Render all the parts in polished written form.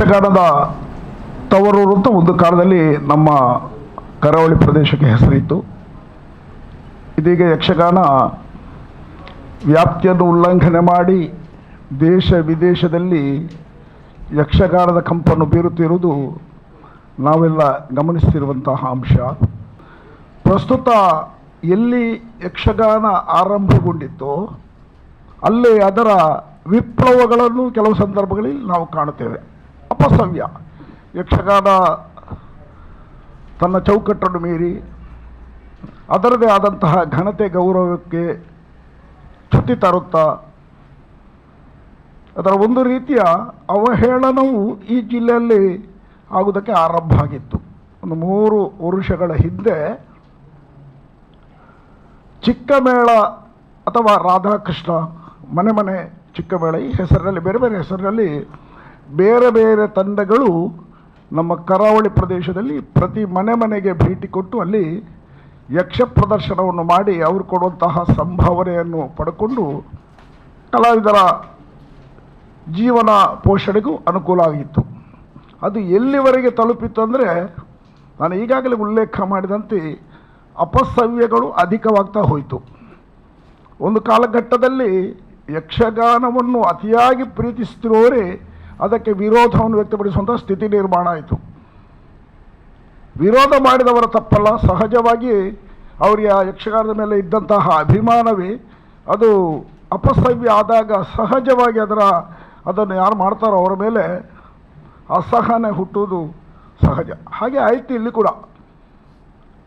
ಯಕ್ಷಗಾನದ ತವರೂರು ಅಂತ ಒಂದು ಕಾಲದಲ್ಲಿ ನಮ್ಮ ಕರಾವಳಿ ಪ್ರದೇಶಕ್ಕೆ ಹೆಸರಿತ್ತು. ಇದೀಗ ಯಕ್ಷಗಾನ ವ್ಯಾಪ್ತಿಯನ್ನು ಉಲ್ಲಂಘನೆ ಮಾಡಿ ದೇಶ ವಿದೇಶದಲ್ಲಿ ಯಕ್ಷಗಾನದ ಕಂಪನ್ನು ಬೀರುತ್ತಿರುವುದು ನಾವೆಲ್ಲ ಗಮನಿಸ್ತಿರುವಂತಹ ಅಂಶ. ಪ್ರಸ್ತುತ ಎಲ್ಲಿ ಯಕ್ಷಗಾನ ಆರಂಭಗೊಂಡಿತ್ತೋ ಅಲ್ಲಿ ಅದರ ವಿಪ್ಲವಗಳನ್ನು ಕೆಲವು ಸಂದರ್ಭಗಳಲ್ಲಿ ನಾವು ಕಾಣುತ್ತೇವೆ. ಅಪಸವ್ಯ ಯಕ್ಷಗಾನ ತನ್ನ ಚೌಕಟ್ಟನ್ನು ಮೀರಿ ಅದರದೇ ಆದಂತಹ ಘನತೆ ಗೌರವಕ್ಕೆ ಚ್ಯುತಿ ತರುತ್ತಾ ಅದರ ಒಂದು ರೀತಿಯ ಅವಹೇಳನವು ಈ ಜಿಲ್ಲೆಯಲ್ಲಿ ಆಗುವುದಕ್ಕೆ ಆರಂಭ ಆಗಿತ್ತು. ಒಂದು 3 ವರ್ಷಗಳ ಹಿಂದೆ ಚಿಕ್ಕಮೇಳ ಅಥವಾ ರಾಧಾಕೃಷ್ಣ ಮನೆ ಮನೆ ಚಿಕ್ಕಮೇಳ ಈ ಹೆಸರಿನಲ್ಲಿ ಬೇರೆ ಬೇರೆ ಹೆಸರಿನಲ್ಲಿ ಬೇರೆ ಬೇರೆ ತಂಡಗಳು ನಮ್ಮ ಕರಾವಳಿ ಪ್ರದೇಶದಲ್ಲಿ ಪ್ರತಿ ಮನೆ ಮನೆಗೆ ಭೇಟಿ ಕೊಟ್ಟು ಅಲ್ಲಿ ಯಕ್ಷ ಪ್ರದರ್ಶನವನ್ನು ಮಾಡಿ ಅವರು ಕೊಡುವಂತಹ ಸಂಭಾವನೆಯನ್ನು ಪಡ್ಕೊಂಡು ಕಲಾವಿದರ ಜೀವನ ಪೋಷಣೆಗೂ ಅನುಕೂಲ ಆಗಿತ್ತು. ಅದು ಎಲ್ಲಿವರೆಗೆ ತಲುಪಿತ್ತು ಅಂದರೆ ನಾನು ಈಗಾಗಲೇ ಉಲ್ಲೇಖ ಮಾಡಿದಂತೆ ಅಪಸವ್ಯಗಳು ಅಧಿಕವಾಗ್ತಾ ಹೋಯಿತು. ಒಂದು ಕಾಲಘಟ್ಟದಲ್ಲಿ ಯಕ್ಷಗಾನವನ್ನು ಅತಿಯಾಗಿ ಪ್ರೀತಿಸುತ್ತಿರುವವರೇ ಅದಕ್ಕೆ ವಿರೋಧವನ್ನು ವ್ಯಕ್ತಪಡಿಸುವಂಥ ಸ್ಥಿತಿ ನಿರ್ಮಾಣ ಆಯಿತು. ವಿರೋಧ ಮಾಡಿದವರ ತಪ್ಪಲ್ಲ, ಸಹಜವಾಗಿ ಅವರಿಗೆ ಆ ಯಕ್ಷಗಾನದ ಮೇಲೆ ಇದ್ದಂತಹ ಅಭಿಮಾನವೇ ಅದು ಅಪಸವ್ಯ ಆದಾಗ ಸಹಜವಾಗಿ ಅದನ್ನು ಯಾರು ಮಾಡ್ತಾರೋ ಅವರ ಮೇಲೆ ಅಸಹನೆ ಹುಟ್ಟುವುದು ಸಹಜ. ಹಾಗೆ ಆಯಿತು ಇಲ್ಲಿ ಕೂಡ.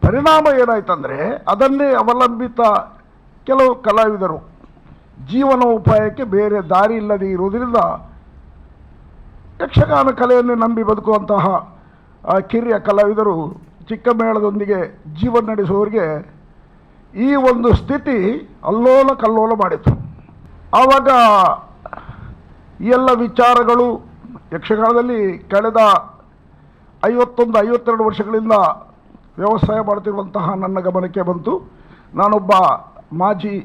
ಪರಿಣಾಮ ಏನಾಯ್ತಂದರೆ ಅದನ್ನೇ ಅವಲಂಬಿತ ಕೆಲವು ಕಲಾವಿದರು ಜೀವನೋಪಾಯಕ್ಕೆ ಬೇರೆ ದಾರಿ ಇಲ್ಲದೆ ಇರುವುದರಿಂದ ಯಕ್ಷಗಾನ ಕಲೆಯನ್ನು ನಂಬಿ ಬದುಕುವಂತಹ ಕಿರಿಯ ಕಲಾವಿದರು ಚಿಕ್ಕಮೇಳದೊಂದಿಗೆ ಜೀವನ ನಡೆಸುವವರಿಗೆ ಈ ಒಂದು ಸ್ಥಿತಿ ಅಲ್ಲೋಲ ಕಲ್ಲೋಲ ಮಾಡಿತು. ಆವಾಗ ಈ ಎಲ್ಲ ವಿಚಾರಗಳು ಯಕ್ಷಗಾನದಲ್ಲಿ ಕಳೆದ 51-52 ವರ್ಷಗಳಿಂದ ವ್ಯವಸಾಯ ಮಾಡ್ತಿರುವಂತಹ ನನ್ನ ಗಮನಕ್ಕೆ ಬಂತು. ನಾನೊಬ್ಬ ಮಾಜಿ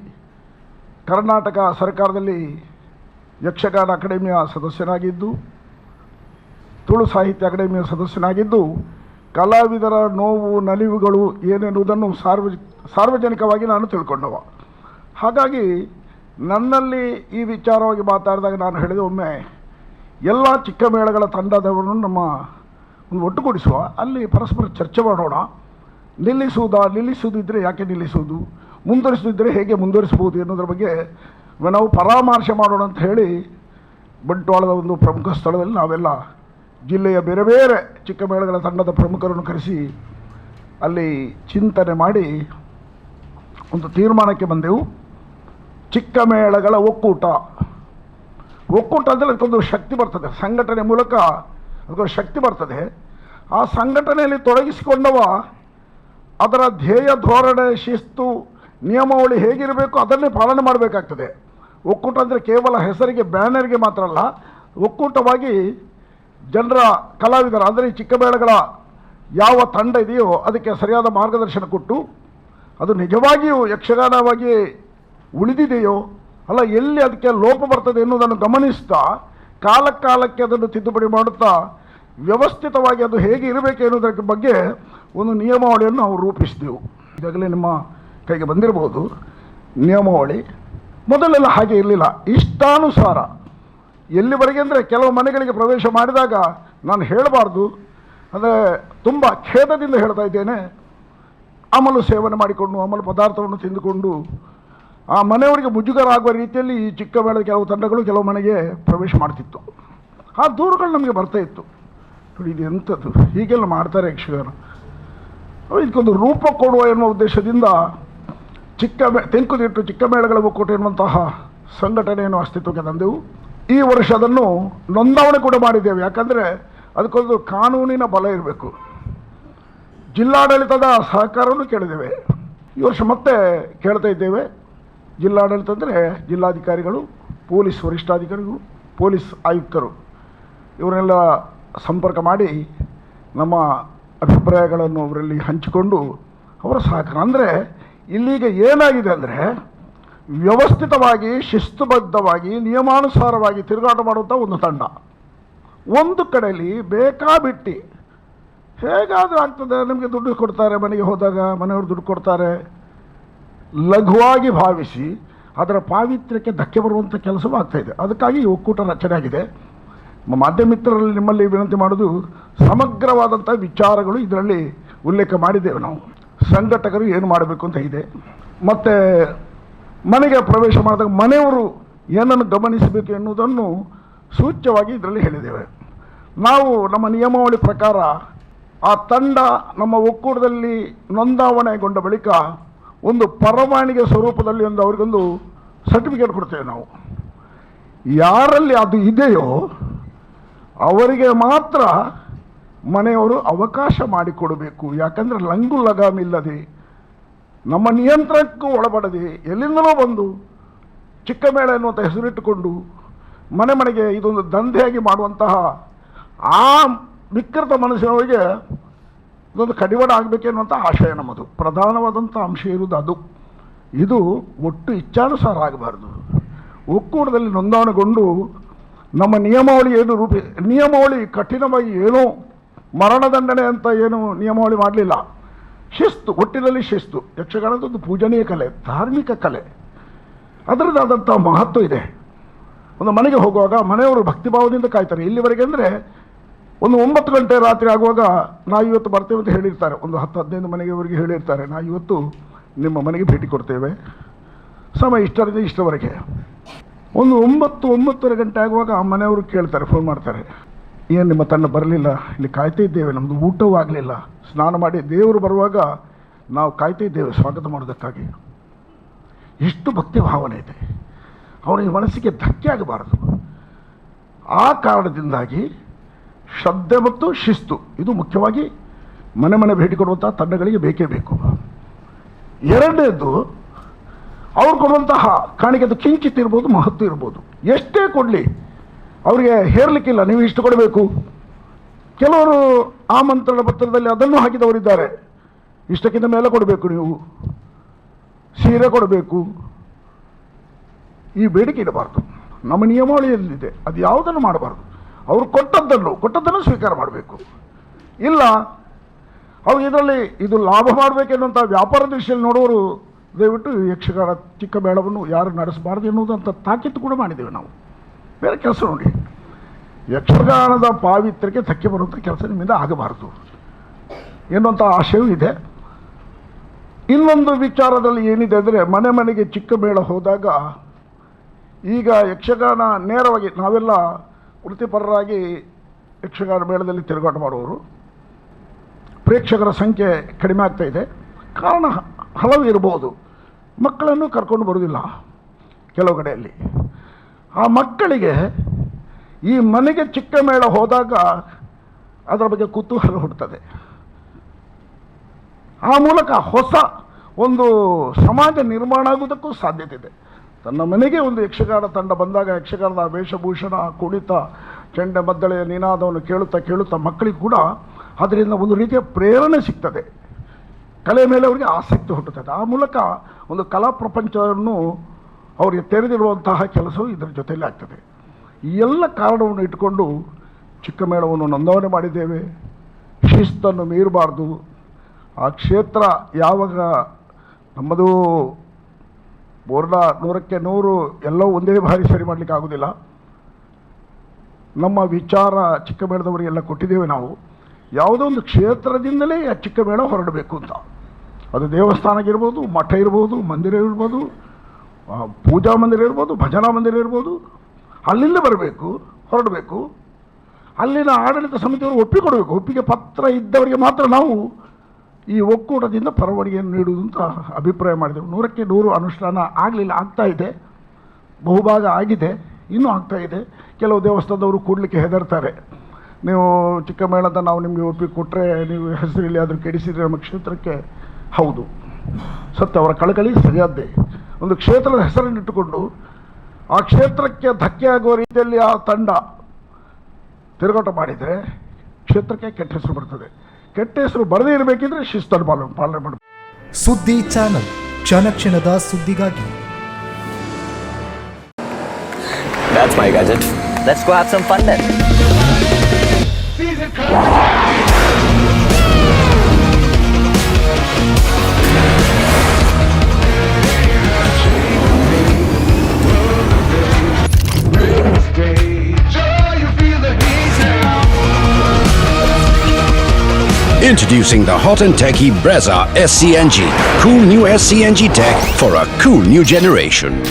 ಕರ್ನಾಟಕ ಸರ್ಕಾರದಲ್ಲಿ ಯಕ್ಷಗಾನ ಅಕಾಡೆಮಿಯ ಸದಸ್ಯನಾಗಿದ್ದು, ತುಳು ಸಾಹಿತ್ಯ ಅಕಾಡೆಮಿಯ ಸದಸ್ಯನಾಗಿದ್ದು, ಕಲಾವಿದರ ನೋವು ನಲಿವುಗಳು ಏನೆನ್ನುವುದನ್ನು ಸಾರ್ವಜನಿಕವಾಗಿ ನಾನು ತಿಳ್ಕೊಂಡವ. ಹಾಗಾಗಿ ನನ್ನಲ್ಲಿ ಈ ವಿಚಾರವಾಗಿ ಮಾತಾಡಿದಾಗ ನಾನು ಹೇಳಿದೆ, ಒಮ್ಮೆ ಎಲ್ಲ ಚಿಕ್ಕ ಮೇಳಗಳ ತಂಡದವರನ್ನು ನಮ್ಮ ಒಂದು ಒಟ್ಟುಗೂಡಿಸುವ, ಅಲ್ಲಿ ಪರಸ್ಪರ ಚರ್ಚೆ ಮಾಡೋಣ. ನಿಲ್ಲಿಸುವುದಿದ್ದರೆ ಯಾಕೆ ನಿಲ್ಲಿಸುವುದು, ಮುಂದುವರಿಸುವುದಿದ್ದರೆ ಹೇಗೆ ಮುಂದುವರಿಸ್ಬೋದು ಎನ್ನುವುದರ ಬಗ್ಗೆ ನಾವು ಪರಾಮರ್ಶೆ ಮಾಡೋಣ ಅಂತ ಹೇಳಿ ಬಂಟ್ವಾಳದ ಒಂದು ಪ್ರಮುಖ ಸ್ಥಳದಲ್ಲಿ ನಾವೆಲ್ಲ ಜಿಲ್ಲೆಯ ಬೇರೆ ಬೇರೆ ಚಿಕ್ಕ ಮೇಳಗಳ ತಂಡದ ಪ್ರಮುಖರನ್ನು ಕರೆಸಿ ಅಲ್ಲಿ ಚಿಂತನೆ ಮಾಡಿ ಒಂದು ತೀರ್ಮಾನಕ್ಕೆ ಬಂದೆವು. ಚಿಕ್ಕ ಮೇಳಗಳ ಒಕ್ಕೂಟ ಅಂದರೆ ಅದಕ್ಕೊಂದು ಶಕ್ತಿ ಬರ್ತದೆ, ಸಂಘಟನೆ ಮೂಲಕ ಅದಕ್ಕೊಂದು ಶಕ್ತಿ ಬರ್ತದೆ. ಆ ಸಂಘಟನೆಯಲ್ಲಿ ತೊಡಗಿಸಿಕೊಂಡವ ಅದರ ಧ್ಯೇಯ ಧೋರಣೆ, ಶಿಸ್ತು, ನಿಯಮಾವಳಿ ಹೇಗಿರಬೇಕು ಅದನ್ನೇ ಪಾಲನೆ ಮಾಡಬೇಕಾಗ್ತದೆ. ಒಕ್ಕೂಟ ಅಂದರೆ ಕೇವಲ ಹೆಸರಿಗೆ ಬ್ಯಾನರ್ಗೆ ಮಾತ್ರ ಅಲ್ಲ, ಒಕ್ಕೂಟವಾಗಿ ಜನರ ಕಲಾವಿದರ ಅಂದರೆ ಈ ಚಿಕ್ಕ ಮೇಳಗಳ ಯಾವ ತಂಡ ಇದೆಯೋ ಅದಕ್ಕೆ ಸರಿಯಾದ ಮಾರ್ಗದರ್ಶನ ಕೊಟ್ಟು ಅದು ನಿಜವಾಗಿಯೂ ಯಕ್ಷಗಾನವಾಗಿ ಉಳಿದಿದೆಯೋ ಅಲ್ಲ, ಎಲ್ಲಿ ಅದಕ್ಕೆ ಲೋಪ ಬರ್ತದೆ ಎನ್ನುವುದನ್ನು ಗಮನಿಸ್ತಾ ಕಾಲಕ್ಕೆ ಅದನ್ನು ತಿದ್ದುಪಡಿ ಮಾಡುತ್ತಾ ವ್ಯವಸ್ಥಿತವಾಗಿ ಅದು ಹೇಗೆ ಇರಬೇಕು ಎನ್ನುವುದರ ಬಗ್ಗೆ ಒಂದು ನಿಯಮಾವಳಿಯನ್ನು ನಾವು ರೂಪಿಸಿದೆವು. ಈಗಾಗಲೇ ನಿಮ್ಮ ಕೈಗೆ ಬಂದಿರಬಹುದು ನಿಯಮಾವಳಿ. ಮೊದಲೆಲ್ಲ ಹಾಗೆ ಇರಲಿಲ್ಲ, ಇಷ್ಟಾನುಸಾರ. ಎಲ್ಲಿವರೆಗೆ ಅಂದರೆ ಕೆಲವು ಮನೆಗಳಿಗೆ ಪ್ರವೇಶ ಮಾಡಿದಾಗ ನಾನು ಹೇಳಬಾರ್ದು, ಅಂದರೆ ತುಂಬ ಖೇದದಿಂದ ಹೇಳ್ತಾ ಇದ್ದೇನೆ, ಅಮಲು ಸೇವನೆ ಮಾಡಿಕೊಂಡು ಅಮಲು ಪದಾರ್ಥವನ್ನು ತಿಂದುಕೊಂಡು ಆ ಮನೆಯವರಿಗೆ ಮುಜುಗರ ಆಗುವ ರೀತಿಯಲ್ಲಿ ಈ ಚಿಕ್ಕ ಮೇಳದ ಕೆಲವು ತಂಡಗಳು ಕೆಲವು ಮನೆಗೆ ಪ್ರವೇಶ ಮಾಡ್ತಿತ್ತು. ಆ ದೂರುಗಳು ನಮಗೆ ಬರ್ತಾ ಇತ್ತು. ನೋಡಿ, ಇದು ಎಂಥದ್ದು, ಹೀಗೆಲ್ಲ ಮಾಡ್ತಾರೆ ಯಕ್ಷಗಾನ, ಇದಕ್ಕೊಂದು ರೂಪ ಕೊಡುವ ಎನ್ನುವ ಉದ್ದೇಶದಿಂದ ತೆಂಕುದಿಟ್ಟು ಚಿಕ್ಕ ಮೇಳಗಳ ಒಕ್ಕೂಟ ಎನ್ನುವಂತಹ ಸಂಘಟನೆಯನ್ನು ಅಸ್ತಿತ್ವಕ್ಕೆ ತಂದೆವು. ಈ ವರ್ಷ ಅದನ್ನು ನೋಂದಾವಣೆ ಕೂಡ ಮಾಡಿದ್ದೇವೆ. ಯಾಕಂದರೆ ಅದಕ್ಕೊಂದು ಕಾನೂನಿನ ಬಲ ಇರಬೇಕು. ಜಿಲ್ಲಾಡಳಿತದ ಸಹಕಾರವನ್ನು ಕೇಳಿದ್ದೇವೆ. ಈ ವರ್ಷ ಮತ್ತೆ ಕೇಳ್ತಾ ಇದ್ದೇವೆ. ಜಿಲ್ಲಾಡಳಿತ ಅಂದರೆ ಜಿಲ್ಲಾಧಿಕಾರಿಗಳು, ಪೊಲೀಸ್ ವರಿಷ್ಠಾಧಿಕಾರಿಗಳು, ಪೊಲೀಸ್ ಆಯುಕ್ತರು ಇವರನ್ನೆಲ್ಲ ಸಂಪರ್ಕ ಮಾಡಿ ನಮ್ಮ ಅಭಿಪ್ರಾಯಗಳನ್ನು ಅವರಲ್ಲಿ ಹಂಚಿಕೊಂಡು ಅವರ ಸಹಕಾರ. ಅಂದರೆ ಇಲ್ಲಿಗ ಏನಾಗಿದೆ ಅಂದರೆ ವ್ಯವಸ್ಥಿತವಾಗಿ ಶಿಸ್ತುಬದ್ಧವಾಗಿ ನಿಯಮಾನುಸಾರವಾಗಿ ತಿರುಗಾಟ ಮಾಡುವಂಥ ಒಂದು ತಂಡ, ಒಂದು ಕಡೆಯಲ್ಲಿ ಬೇಕಾಬಿಟ್ಟು ಹೇಗಾದರೂ ಆಗ್ತದೆ, ನಿಮಗೆ ದುಡ್ಡು ಕೊಡ್ತಾರೆ, ಮನೆಗೆ ಹೋದಾಗ ಮನೆಯವರು ದುಡ್ಡು ಕೊಡ್ತಾರೆ, ಲಘುವಾಗಿ ಭಾವಿಸಿ ಅದರ ಪಾವಿತ್ರ್ಯಕ್ಕೆ ಧಕ್ಕೆ ಬರುವಂಥ ಕೆಲಸವೂ ಆಗ್ತಾಯಿದೆ. ಅದಕ್ಕಾಗಿ ಈ ಒಕ್ಕೂಟ ರಚನೆ ಆಗಿದೆ. ಮಾಧ್ಯಮ ಮಿತ್ರರಲ್ಲಿ ನಿಮ್ಮಲ್ಲಿ ವಿನಂತಿ ಮಾಡೋದು, ಸಮಗ್ರವಾದಂಥ ವಿಚಾರಗಳು ಇದರಲ್ಲಿ ಉಲ್ಲೇಖ ಮಾಡಿದ್ದೇವೆ. ನಾವು ಸಂಘಟಕರು ಏನು ಮಾಡಬೇಕು ಅಂತ ಇದೆ, ಮತ್ತು ಮನೆಗೆ ಪ್ರವೇಶ ಮಾಡಿದಾಗ ಮನೆಯವರು ಏನನ್ನು ಗಮನಿಸಬೇಕು ಎನ್ನುವುದನ್ನು ಸೂಚ್ಯವಾಗಿ ಇದರಲ್ಲಿ ಹೇಳಿದ್ದೇವೆ. ನಾವು ನಮ್ಮ ನಿಯಮಾವಳಿ ಪ್ರಕಾರ ಆ ತಂಡ ನಮ್ಮ ಒಕ್ಕೂಟದಲ್ಲಿ ನೋಂದಾವಣೆಗೊಂಡ ಬಳಿಕ ಒಂದು ಪರವಾನಗಿ ಸ್ವರೂಪದಲ್ಲಿ ಅವರಿಗೊಂದು ಸರ್ಟಿಫಿಕೇಟ್ ಕೊಡ್ತೇವೆ. ನಾವು ಯಾರಲ್ಲಿ ಅದು ಇದೆಯೋ ಅವರಿಗೆ ಮಾತ್ರ ಮನೆಯವರು ಅವಕಾಶ ಮಾಡಿಕೊಡಬೇಕು. ಯಾಕಂದರೆ ಲಂಗು ಲಗಾಮಿಲ್ಲದೆ ನಮ್ಮ ನಿಯಂತ್ರಣಕ್ಕೂ ಒಳಪಡದೆ ಎಲ್ಲಿಂದಲೂ ಬಂದು ಚಿಕ್ಕ ಮೇಳ ಎನ್ನುವಂಥ ಹೆಸರಿಟ್ಟುಕೊಂಡು ಮನೆಗೆ ಇದೊಂದು ದಂಧೆಯಾಗಿ ಮಾಡುವಂತಹ ಆ ವಿಕೃತ ಮನಸ್ಸಿನವರಿಗೆ ಇದೊಂದು ಕಡಿವಾಣ ಆಗಬೇಕೆನ್ನುವಂಥ ಆಶಯ ನಮ್ಮದು. ಪ್ರಧಾನವಾದಂಥ ಅಂಶ ಇರುವುದು ಅದು. ಇದು ಒಟ್ಟು ಇಚ್ಛಾನುಸಾರ ಆಗಬಾರ್ದು. ಒಕ್ಕೂಟದಲ್ಲಿ ನೋಂದಾವಣೆಗೊಂಡು ನಮ್ಮ ನಿಯಮಾವಳಿ ಏನು ನಿಯಮಾವಳಿ ಕಠಿಣವಾಗಿ ಏನೋ ಮರಣದಂಡನೆ ಅಂತ ಏನು ನಿಯಮಾವಳಿ ಮಾಡಲಿಲ್ಲ. ಶಿಸ್ತು, ಒಟ್ಟಿನಲ್ಲಿ ಶಿಸ್ತು. ಯಕ್ಷಗಾನದೊಂದು ಪೂಜನೀಯ ಕಲೆ, ಧಾರ್ಮಿಕ ಕಲೆ, ಅದರದ್ದಾದಂಥ ಮಹತ್ವ ಇದೆ. ಒಂದು ಮನೆಗೆ ಹೋಗುವಾಗ ಮನೆಯವರು ಭಕ್ತಿಭಾವದಿಂದ ಕಾಯ್ತಾರೆ. ಇಲ್ಲಿವರೆಗೆ ಅಂದರೆ ಒಂದು 9 ಗಂಟೆ ರಾತ್ರಿ ಆಗುವಾಗ ನಾವು ಇವತ್ತು ಬರ್ತೇವೆ ಅಂತ ಹೇಳಿರ್ತಾರೆ. ಒಂದು 10-15 ಮನೆಯವರೆಗೆ ಹೇಳಿರ್ತಾರೆ, ನಾವು ಇವತ್ತು ನಿಮ್ಮ ಮನೆಗೆ ಭೇಟಿ ಕೊಡ್ತೇವೆ, ಸಮಯ ಇಷ್ಟರಿಂದ ಇಷ್ಟವರೆಗೆ. ಒಂದು 9-9:30 ಗಂಟೆ ಆಗುವಾಗ ಆ ಮನೆಯವರು ಕೇಳ್ತಾರೆ, ಫೋನ್ ಮಾಡ್ತಾರೆ, ಏನು ನಿಮ್ಮ ತಂಡ ಬರಲಿಲ್ಲ, ಇಲ್ಲಿ ಕಾಯ್ತಾ ಇದ್ದೇವೆ, ನಮ್ಮದು ಊಟವೂ ಆಗಲಿಲ್ಲ, ಸ್ನಾನ ಮಾಡಿ ದೇವರು ಬರುವಾಗ ನಾವು ಕಾಯ್ತಾ ಇದ್ದೇವೆ ಸ್ವಾಗತ ಮಾಡೋದಕ್ಕಾಗಿ. ಎಷ್ಟು ಭಕ್ತಿ ಭಾವನೆ ಇದೆ, ಅವನಿಗೆ ಮನಸ್ಸಿಗೆ ಧಕ್ಕೆ ಆಗಬಾರದು. ಆ ಕಾರಣದಿಂದಾಗಿ ಶ್ರದ್ಧೆ ಮತ್ತು ಶಿಸ್ತು ಇದು ಮುಖ್ಯವಾಗಿ ಮನೆ ಭೇಟಿ ಕೊಡುವಂಥ ತಂಡಗಳಿಗೆ ಬೇಕೇ ಬೇಕು. ಎರಡನೇದು, ಅವ್ರು ಕೊಡುವಂತಹ ಕಾಣಿಕೆದು ಕಿಂಚಿತ್ ಇರ್ಬೋದು, ಮಹತ್ವ ಇರ್ಬೋದು. ಎಷ್ಟೇ ಕೊಡಲಿ ಅವರಿಗೆ ಹೇರಲಿಕ್ಕಿಲ್ಲ, ನೀವು ಇಷ್ಟು ಕೊಡಬೇಕು. ಕೆಲವರು ಆಮಂತ್ರಣ ಪತ್ರದಲ್ಲಿ ಅದನ್ನು ಹಾಕಿದವರಿದ್ದಾರೆ, ಇಷ್ಟಕ್ಕಿಂತ ಮೇಲೆ ಕೊಡಬೇಕು, ನೀವು ಸೀರೆ ಕೊಡಬೇಕು. ಈ ಬೇಡಿಕೆ ಇಡಬಾರ್ದು. ನಮ್ಮ ನಿಯಮಾವಳಿಯಲ್ಲಿದೆ, ಅದು ಯಾವುದನ್ನು ಮಾಡಬಾರ್ದು. ಅವರು ಕೊಟ್ಟದ್ದನ್ನು ಸ್ವೀಕಾರ ಮಾಡಬೇಕು. ಇಲ್ಲ ಅವ್ರು ಇದರಲ್ಲಿ ಇದು ಲಾಭ ಮಾಡಬೇಕೆನ್ನುವಂಥ ವ್ಯಾಪಾರ ದೃಷ್ಟಿಯಲ್ಲಿ ನೋಡೋರು ದಯವಿಟ್ಟು ಯಕ್ಷಗಾನ ಚಿಕ್ಕ ಮೇಳವನ್ನು ಯಾರು ನಡೆಸಬಾರ್ದು ಎನ್ನುವುದಂಥ ತಾಕೀತು ಕೂಡ ಮಾಡಿದ್ದೇವೆ. ನಾವು ಬೇರೆ ಕೆಲಸ ನೋಡಿ, ಯಕ್ಷಗಾನದ ಪಾವಿತ್ರ್ಯಕ್ಕೆ ಧಕ್ಕೆ ಬರುವಂಥ ಕೆಲಸ ನಿಮ್ಮಿಂದ ಆಗಬಾರದು ಎನ್ನುವಂಥ ಆಶಯವೂ ಇದೆ. ಇನ್ನೊಂದು ವಿಚಾರದಲ್ಲಿ ಏನಿದೆ ಅಂದರೆ, ಮನೆಗೆ ಚಿಕ್ಕ ಮೇಳ ಹೋದಾಗ ಈಗ ಯಕ್ಷಗಾನ ನೇರವಾಗಿ ನಾವೆಲ್ಲ ವೃತ್ತಿಪರರಾಗಿ ಯಕ್ಷಗಾನ ಮೇಳದಲ್ಲಿ ತಿರುಗಾಟ ಮಾಡುವವರು, ಪ್ರೇಕ್ಷಕರ ಸಂಖ್ಯೆ ಕಡಿಮೆ ಆಗ್ತಾ ಇದೆ. ಕಾರಣ ಹಲವು ಇರ್ಬೋದು. ಮಕ್ಕಳನ್ನು ಕರ್ಕೊಂಡು ಬರೋದಿಲ್ಲ ಕೆಲವು ಕಡೆಯಲ್ಲಿ. ಆ ಮಕ್ಕಳಿಗೆ ಈ ಮನೆಗೆ ಚಿಕ್ಕ ಮೇಳ ಹೋದಾಗ ಅದರ ಬಗ್ಗೆ ಕುತೂಹಲ ಹುಟ್ಟುತ್ತದೆ. ಆ ಮೂಲಕ ಹೊಸ ಒಂದು ಸಮಾಜ ನಿರ್ಮಾಣ ಆಗುವುದಕ್ಕೂ ಸಾಧ್ಯತೆ ಇದೆ. ತನ್ನ ಮನೆಗೆ ಒಂದು ಯಕ್ಷಗಾನ ತಂಡ ಬಂದಾಗ ಯಕ್ಷಗಾನದ ವೇಷಭೂಷಣ, ಕುಣಿತ, ಚೆಂಡೆ ಮದ್ದಳೆಯ ನಿನಾದವನ್ನು ಕೇಳುತ್ತಾ ಮಕ್ಕಳಿಗೆ ಕೂಡ ಅದರಿಂದ ಒಂದು ರೀತಿಯ ಪ್ರೇರಣೆ ಸಿಗ್ತದೆ. ಕಲೆ ಮೇಲೆ ಅವರಿಗೆ ಆಸಕ್ತಿ ಹುಟ್ಟುತ್ತದೆ. ಆ ಮೂಲಕ ಒಂದು ಕಲಾ ಪ್ರಪಂಚವನ್ನು ಅವರಿಗೆ ತೆರೆದಿರುವಂತಹ ಕೆಲಸವು ಇದರ ಜೊತೆಯಲ್ಲಿ ಆಗ್ತದೆ. ಈ ಎಲ್ಲ ಕಾರಣವನ್ನು ಇಟ್ಟುಕೊಂಡು ಚಿಕ್ಕ ಮೇಳವನ್ನು ನೋಂದಾವಣೆ ಮಾಡಿದ್ದೇವೆ. ಶಿಸ್ತನ್ನು ಮೀರಬಾರ್ದು. ಆ ಕ್ಷೇತ್ರ ಯಾವಾಗ ನಮ್ಮದು ಬೋರ್ಡ 100ಕ್ಕೆ 100 ಎಲ್ಲವೂ ಒಂದೇ ಬಾರಿ ಸರಿ ಮಾಡಲಿಕ್ಕೆ ಆಗೋದಿಲ್ಲ. ನಮ್ಮ ವಿಚಾರ ಚಿಕ್ಕ ಮೇಳದವರಿಗೆಲ್ಲ ಕೊಟ್ಟಿದ್ದೇವೆ. ನಾವು ಯಾವುದೋ ಒಂದು ಕ್ಷೇತ್ರದಿಂದಲೇ ಆ ಚಿಕ್ಕ ಮೇಳ ಹೊರಡಬೇಕು ಅಂತ. ಅದು ದೇವಸ್ಥಾನ ಇರ್ಬೋದು, ಮಠ ಇರ್ಬೋದು, ಮಂದಿರ ಇರ್ಬೋದು, ಪೂಜಾ ಮಂದಿರ ಇರ್ಬೋದು, ಭಜನಾ ಮಂದಿರ ಇರ್ಬೋದು, ಅಲ್ಲಿಂದ ಬರಬೇಕು, ಹೊರಡಬೇಕು. ಅಲ್ಲಿನ ಆಡಳಿತ ಸಮಿತಿಯವರು ಒಪ್ಪಿಕೊಡಬೇಕು. ಒಪ್ಪಿಗೆ ಪತ್ರ ಇದ್ದವರಿಗೆ ಮಾತ್ರ ನಾವು ಈ ಒಕ್ಕೂಟದಿಂದ ಪರವಾನಗಿಯನ್ನು ನೀಡುವುದು ಅಂತ ಅಭಿಪ್ರಾಯ ಮಾಡಿದೆವು. 100ಕ್ಕೆ 100 ಅನುಷ್ಠಾನ ಆಗಲಿಲ್ಲ, ಆಗ್ತಾ ಇದೆ. ಬಹುಭಾಗ ಆಗಿದೆ, ಇನ್ನೂ ಆಗ್ತಾ ಇದೆ. ಕೆಲವು ದೇವಸ್ಥಾನದವರು ಕೂಡಲಿಕ್ಕೆ ಹೆದರ್ತಾರೆ. ನೀವು ಚಿಕ್ಕ ಮೇಳದ ನಾವು ನಿಮಗೆ ಒಪ್ಪಿಗೆ ಕೊಟ್ಟರೆ ನೀವು ಹೆಸರಲ್ಲಿ ಆದರೂ ಕೆಡಿಸಿದರೆ ನಮ್ಮ ಕ್ಷೇತ್ರಕ್ಕೆ. ಹೌದು, ಸತ್ಯ, ಅವರ ಕಳಕಳಿ ಸರಿಯಾದ್ದೇ. ಒಂದು ಕ್ಷೇತ್ರದ ಹೆಸರನ್ನಿಟ್ಟುಕೊಂಡು ಆ ಕ್ಷೇತ್ರಕ್ಕೆ ಧಕ್ಕೆ ಆಗುವ ರೀತಿಯಲ್ಲಿ ಆ ತಂಡ ತಿರುಗಾಟ ಮಾಡಿದರೆ ಕ್ಷೇತ್ರಕ್ಕೆ ಕೆಟ್ಟ ಹೆಸರು ಬರ್ತದೆ. ಕೆಟ್ಟ ಹೆಸರು ಬರದೇ ಇರಬೇಕಿದ್ರೆ ಶಿಸ್ತನ್ನು ಪಾಲನೆ ಮಾಡಬೇಕು. ಸುದ್ದಿ ಚಾನಲ್, ಕ್ಷಣ ಕ್ಷಣದ ಸುದ್ದಿಗಾಗಿ. That's my gadget. Let's go have some fun then. Introducing the hot and techy Brezza SCNG. Cool new SCNG tech for a cool new generation.